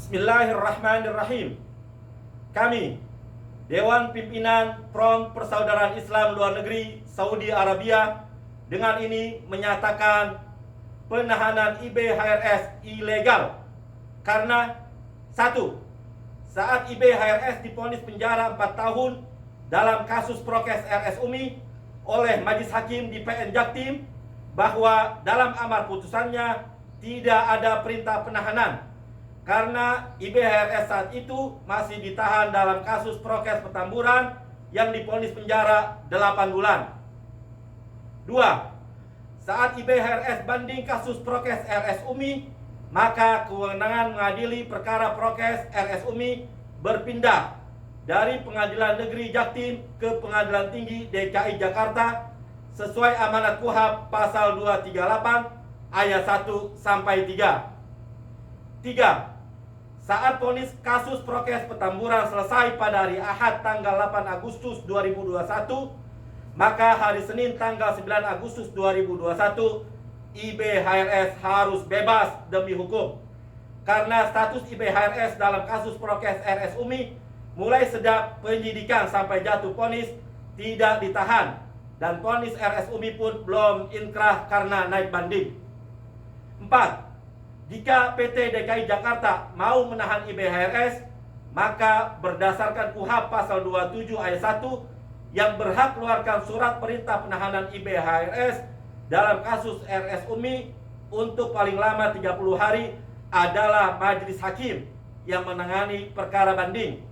Bismillahirrahmanirrahim. Kami, Dewan Pimpinan Front Persaudaraan Islam Luar Negeri Saudi Arabia, dengan ini menyatakan penahanan IBHRS ilegal karena 1. Saat IBHRS divonis penjara 4 tahun dalam kasus prokes RS Umi oleh Majelis Hakim di PN Jaktim, bahwa dalam amar putusannya tidak ada perintah penahanan karena IBHRS saat itu masih ditahan dalam kasus prokes Petamburan yang divonis penjara 8 bulan. 2. Saat IBHRS banding kasus prokes RS Umi, maka kewenangan mengadili perkara prokes RS Umi berpindah dari Pengadilan Negeri Jaktim ke Pengadilan Tinggi DKI Jakarta sesuai amanat KUHP pasal 238 ayat 1 sampai 3. 3. Saat vonis kasus prokes Petamburan selesai pada hari Ahad tanggal 8 Agustus 2021, maka hari Senin tanggal 9 Agustus 2021 IBHRS harus bebas demi hukum. Karena status IBHRS dalam kasus prokes RS Umi mulai sejak penyidikan sampai jatuh vonis tidak ditahan, dan vonis RS Umi pun belum inkrah karena naik banding. 4. Jika PT DKI Jakarta mau menahan IBHRS, maka berdasarkan KUHP pasal 27 ayat 1, yang berhak keluarkan surat perintah penahanan IBHRS dalam kasus RS Umi untuk paling lama 30 hari adalah Majelis Hakim yang menangani perkara banding.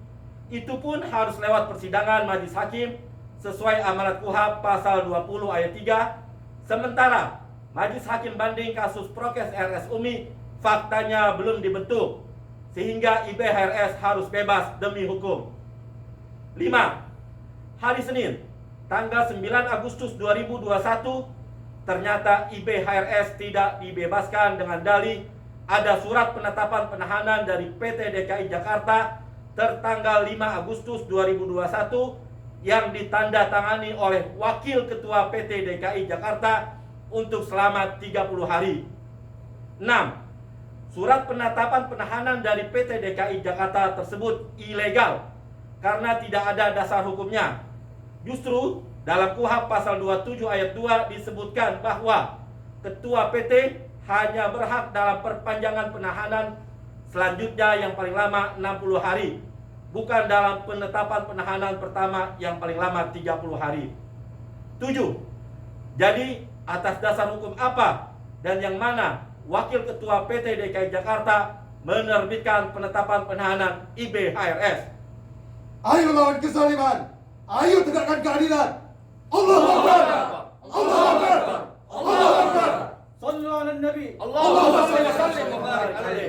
Itu pun harus lewat persidangan Majelis Hakim sesuai amanat KUHP pasal 20 ayat 3. Sementara Majelis Hakim banding kasus prokes RS Umi faktanya belum dibentuk, sehingga IBHRS harus bebas demi hukum. 5. Hari Senin, tanggal 9 Agustus 2021, ternyata IBHRS tidak dibebaskan dengan dalih ada surat penetapan penahanan dari PT DKI Jakarta tertanggal 5 Agustus 2021 yang ditandatangani oleh Wakil Ketua PT DKI Jakarta untuk selama 30 hari. 6. Surat penetapan penahanan dari PT DKI Jakarta tersebut ilegal karena tidak ada dasar hukumnya. Justru dalam KUHP pasal 27 ayat 2 disebutkan bahwa Ketua PT hanya berhak dalam perpanjangan penahanan selanjutnya yang paling lama 60 hari, bukan dalam penetapan penahanan pertama yang paling lama 30 hari. 7. Jadi atas dasar hukum apa dan yang mana Wakil Ketua PT DKI Jakarta menerbitkan penetapan penahanan IBHRS? Ayo lawan kezaliman, ayo tegakkan keadilan. Allahu Akbar, Allahu Akbar, Allahu Akbar. Sallu ala Nabi. Allahumma salli wa sallim wa barik alaihi.